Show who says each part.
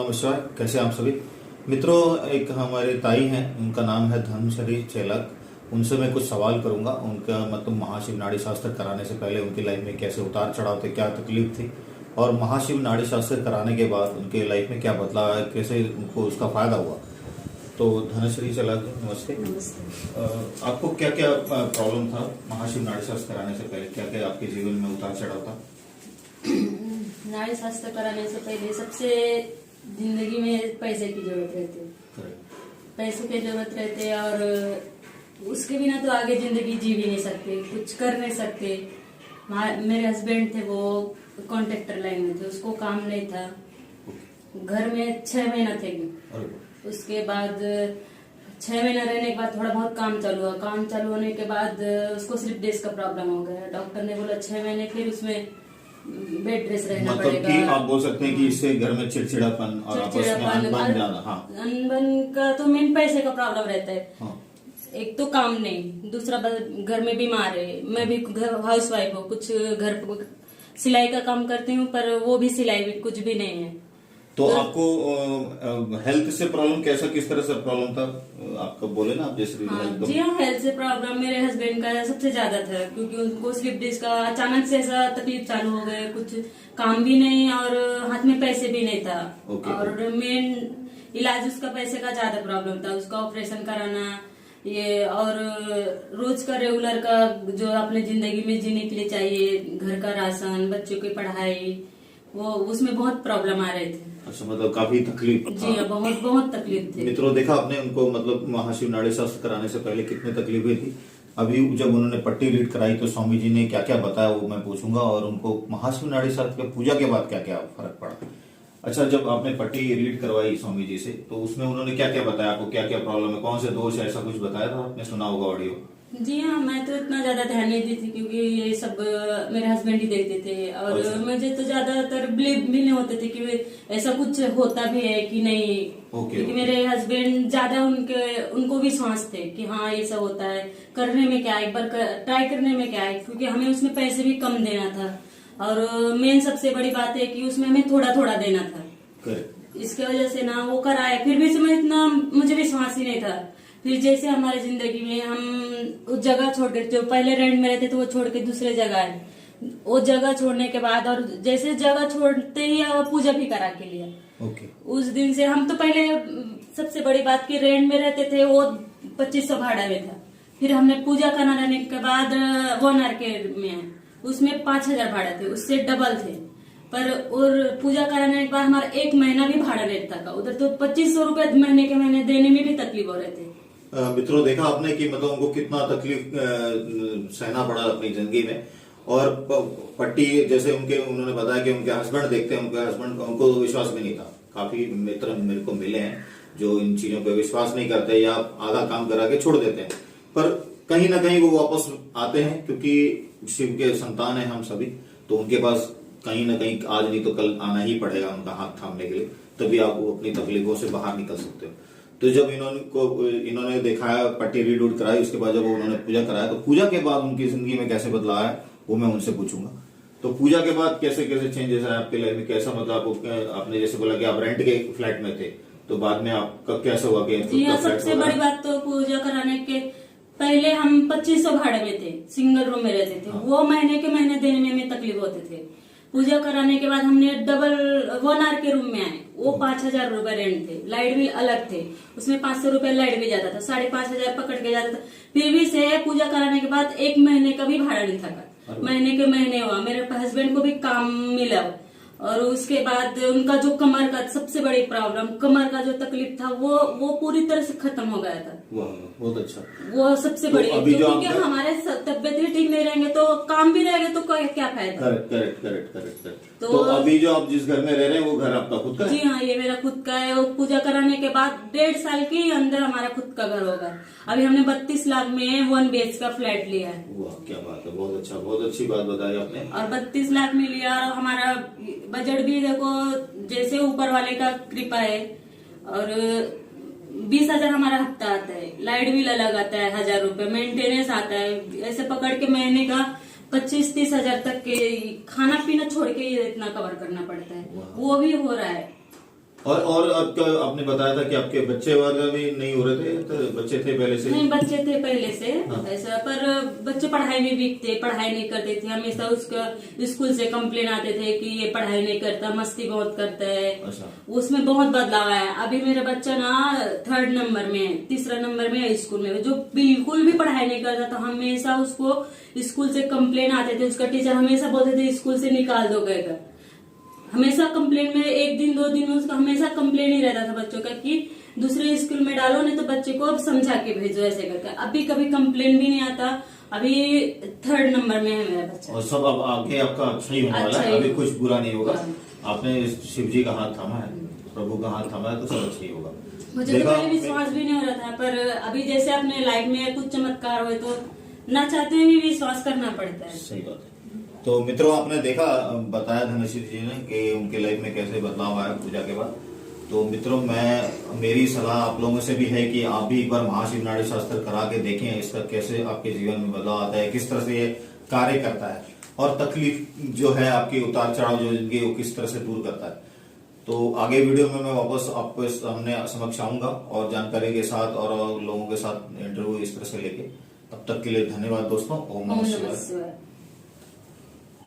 Speaker 1: नमस्कार, कैसे आप सभी मित्रों। एक हमारे ताई हैं, उनका नाम है धनश्री चेलक। उनसे मैं कुछ सवाल करूंगा। उनका मतलब महाशिव नाड़ी शास्त्र कराने से पहले उनकी लाइफ में कैसे उतार चढ़ाव थे, क्या तकलीफ थी, और महाशिव नाड़ी शास्त्र कराने के बाद उनके लाइफ में क्या बदलाव है, कैसे उनको उसका फायदा हुआ। तो धनश्री चेलक, नमस्ते।
Speaker 2: नमस्ते।
Speaker 1: आपको क्या क्या प्रॉब्लम था महाशिव नाड़ी शास्त्र कराने से पहले, क्या क्या आपके जीवन में उतार चढ़ाव था?
Speaker 2: नाड़ी शास्त्र कराने से पहले सबसे जिंदगी में पैसे की जरूरत रहती है, पैसों की जरूरत रहती है और उसके बिना तो आगे जिंदगी जी भी नहीं सकते, कुछ कर नहीं सकते। मेरे हस्बैंड थे, वो कॉन्ट्रैक्टर लाइन में थे, उसको काम नहीं था। घर में 6 महीना थे। उसके बाद 6 महीना रहने के बाद थोड़ा बहुत काम चालू हुआ। काम चालू होने के बाद उसको स्लिप डिस्क का प्रॉब्लम हो गया। डॉक्टर ने बोला 6 महीने फिर उसमें बेड रेस्ट रहना
Speaker 1: मतलब
Speaker 2: पड़ेगा।
Speaker 1: कि आप बोल सकते हैं कि इससे घर में चिड़चिड़ापन और आपस में अनबन ज्यादा। हाँ,
Speaker 2: अनबन का तो मेन पैसे का प्रॉब्लम रहता है।
Speaker 1: हाँ।
Speaker 2: एक तो काम नहीं, दूसरा घर में बीमार है। मैं भी हाउस वाइफ हूँ, कुछ घर सिलाई का काम करती हूँ, पर वो भी सिलाई भी कुछ भी नहीं है।
Speaker 1: तो आपको हेल्थ से प्रॉब्लम कैसा, किस तरह से प्रॉब्लम था आपका, बोले ना आप जैसे
Speaker 2: जी हाँ, हेल्थ से प्रॉब्लम मेरे हस्बैंड का सबसे ज्यादा था, क्योंकि उनको स्लिप डिस्क का अचानक से ऐसा तकलीफ चालू हो गए। कुछ काम भी नहीं और हाथ में पैसे भी नहीं था। और मेन इलाज उसका पैसे का ज्यादा प्रॉब्लम था, उसका ऑपरेशन कराना ये, और रोज का रेगुलर का जो अपने जिंदगी में जीने के लिए चाहिए, घर का राशन, बच्चों की पढ़ाई, वो उसमें बहुत प्रॉब्लम आ रहे थे।
Speaker 1: अच्छा, मतलब काफी तकलीफ।
Speaker 2: जी हाँ, बहुत बहुत तकलीफ थी।
Speaker 1: मित्रों, देखा आपने उनको मतलब महाशिव नाड़ी शास्त्र कराने से पहले कितनी तकलीफें थी। अभी जब उन्होंने पट्टी रीड कराई तो स्वामी जी ने क्या क्या बताया वो मैं पूछूंगा, और उनको महाशिव नाड़ी शास्त्र की पूजा के बाद क्या क्या फर्क पड़ा। अच्छा, जब आपने पट्टी रीड करवाई स्वामी जी से तो उसमें उन्होंने क्या क्या बताया आपको, क्या क्या प्रॉब्लम है, कौन से दोष है, ऐसा कुछ बताया था? आपने सुना होगा ऑडियो।
Speaker 2: जी हाँ, मैं तो इतना ज्यादा ध्यान नहीं दी थी, क्योंकि ये सब मेरे हस्बैंड ही देखते थे। और मुझे तो ज्यादातर बिलीव भी नहीं होते थे कि ऐसा कुछ होता भी है कि नहीं। क्योंकि मेरे हस्बैंड ज्यादा उनको विश्वास थे कि हाँ ये सब होता है, करने में क्या है, एक बार ट्राई करने में क्या है, क्योंकि हमें उसमें पैसे भी कम देना था। और मेन सबसे बड़ी बात है कि उसमें हमें थोड़ा थोड़ा देना था। इसके वजह से ना वो कराए, फिर भी इसमें इतना मुझे विश्वास ही नहीं था। फिर जैसे हमारी जिंदगी में हम उस जगह छोड़ के, जो पहले रेंट में रहते थे वो छोड़ के दूसरे जगह है, वो जगह छोड़ने के बाद और जैसे जगह छोड़ते ही पूजा भी करा के लिया। उस दिन से हम तो पहले सबसे बड़ी बात की रेंट में रहते थे, वो 2500 भाड़ा में था। फिर हमने पूजा कराने के बाद 1 आवर के में है, उसमें 5000 भाड़ा थे, उससे डबल थे। पर और पूजा कराने के बाद हमारा 1 महीना भी भाड़ा नहीं था। उधर तो 2500 रुपए महीने के महीने देने में भी तकलीफ हो रहे थे।
Speaker 1: मित्रों, देखा आपने कि मतलब उनको कितना तकलीफ सहना पड़ा अपनी जिंदगी में। और पट्टी जैसे उन्होंने बताया कि उनके हस्बैंड देखते हैं, उनके हस्बैंड उनको विश्वास भी नहीं था। काफी मित्र मेरे को मिले हैं जो इन चीजों पे विश्वास नहीं करते या आधा काम करा के छोड़ देते हैं, पर कहीं ना कहीं वो वापस आते हैं, क्योंकि शिव के संतान है हम सभी। तो उनके पास कहीं ना कहीं आज नहीं तो कल आना ही पड़ेगा उनका हाथ थामने के लिए, तभी आप अपनी तकलीफों से बाहर निकल सकते हो। तो जब इन्होंने दिखाया, पट्टी रीड उड कराई, उसके बाद जब उन्होंने पूजा कराया तो पूजा के बाद उनकी जिंदगी में कैसे बदलाव है वो मैं उनसे पूछूंगा। तो पूजा के बाद कैसे कैसे चेंजेस आए आपके लाइफ में, कैसा मतलब आपने जैसे बोला कि आप रेंट के फ्लैट में थे, तो बाद में आपका कैसा हुआ कि
Speaker 2: जी हाँ, सबसे बड़ी बात तो पूजा कराने के पहले हम 2500 भाड़े में थे, सिंगल रूम में रहते थे। वो महीने के महीने देने में हमें तकलीफ होते थे। पूजा कराने के बाद हमने डबल 1 आवर के रूम में आए, वो 5000 रुपए रेंट थे, लाइट बिल अलग थे, उसमें 500 रुपए लाइट बिल जाता था, 5500 पकड़ के जाता था। फिर भी से पूजा कराने के बाद 1 महीने का भी भाड़ा नहीं था। महीने के महीने हुआ, मेरे हस्बैंड को भी काम मिला। और उसके बाद उनका जो कमर का सबसे बड़ी प्रॉब्लम, कमर का जो तकलीफ था वो पूरी तरह से खत्म हो गया था।
Speaker 1: बहुत अच्छा,
Speaker 2: वो सबसे बड़ी, क्योंकि हमारे तबियत भी ठीक नहीं रहेंगे तो काम भी रहेगा तो क्या फायदा।
Speaker 1: करेक्ट। तो अभी जो आप जिस घर में रह रहे हैं वो घर आपका खुद का है?
Speaker 2: जी हाँ, ये मेरा खुद का है। वो पूजा कराने के बाद 1.5 साल के अंदर हमारा खुद का घर होगा। अभी हमने 32 लाख में 1 BHK का फ्लैट लिया है।
Speaker 1: वाह, क्या बात है, बहुत अच्छा, बहुत अच्छी बात बताई आपने।
Speaker 2: और 32 लाख में लिया, और हमारा बजट भी देखो जैसे ऊपर वाले का कृपा है। और 20,000 हमारा हफ्ता आता है, लाइट बिल अलग आता है 1000 रुपए, मेंटेनेंस आता है, ऐसे पकड़ के महीने का 25-30 हजार तक के खाना पीना छोड़ के ये इतना कवर करना पड़ता है। वो भी हो रहा है।
Speaker 1: और आपका आपने बताया था कि आपके बच्चे वगैरह भी नहीं हो रहे थे, तो बच्चे थे पहले से?
Speaker 2: नहीं, बच्चे थे पहले से।
Speaker 1: हाँ।
Speaker 2: ऐसा, पर बच्चे पढ़ाई में वीक थे, पढ़ाई नहीं करते थे। हमेशा उसका स्कूल से कंप्लेन आते थे कि ये पढ़ाई नहीं करता, मस्ती बहुत करता है।
Speaker 1: अच्छा।
Speaker 2: उसमें बहुत बदलाव आया। अभी मेरा बच्चा ना 3rd नंबर में है, 3रा नंबर में है स्कूल में, जो बिल्कुल भी पढ़ाई नहीं करता था। हमेशा उसको स्कूल से कंप्लेन आते थे, उसका टीचर हमेशा बोलते थे स्कूल से निकाल दो गएगा। हमेशा कंप्लेन में 1 दिन 2 दिन में उसका हमेशा कंप्लेन ही रहता था बच्चों का कि दूसरे स्कूल में डालो, नहीं तो बच्चे को अब समझा के भेजो, ऐसे करके। अभी कभी कंप्लेन भी नहीं आता। अभी 3rd नंबर में है मेरा बच्चा।
Speaker 1: और सब अब आगे आपका अच्छा ही होने वाला
Speaker 2: अच्छा
Speaker 1: है,
Speaker 2: ही
Speaker 1: अभी कुछ बुरा नहीं होगा।
Speaker 2: हाँ।
Speaker 1: आपने शिव जी का हाथ थामा है, प्रभु का हाथ थामा है, तो सब अच्छा ही होगा।
Speaker 2: मुझे तो
Speaker 1: देखा
Speaker 2: पहले विश्वास भी नहीं हो रहा था, पर अभी जैसे अपने लाइफ में कुछ चमत्कार हुए तो ना चाहते हुए भी विश्वास करना पड़ता है।
Speaker 1: सही बात है। तो मित्रों, आपने देखा, बताया धनश्री जी ने कि उनके लाइफ में कैसे बदलाव आया पूजा के बाद। तो मित्रों, मेरी सलाह आप लोगों से भी है कि आप भी एक बार महाशिव नाड़ी शास्त्र करा के देखें, इसका कैसे आपके जीवन में बदलाव आता है, किस तरह से ये कार्य करता है, और तकलीफ जो है आपकी, उतार चढ़ाव जो जिंदगी, वो किस तरह से दूर करता है। तो आगे वीडियो में मैं वापस आपको सामने समक्ष आऊंगा और जानकारी के साथ और लोगों के साथ इंटरव्यू इस तरह से लेके। तब तक के लिए धन्यवाद दोस्तों। ओम नमः शिवाय।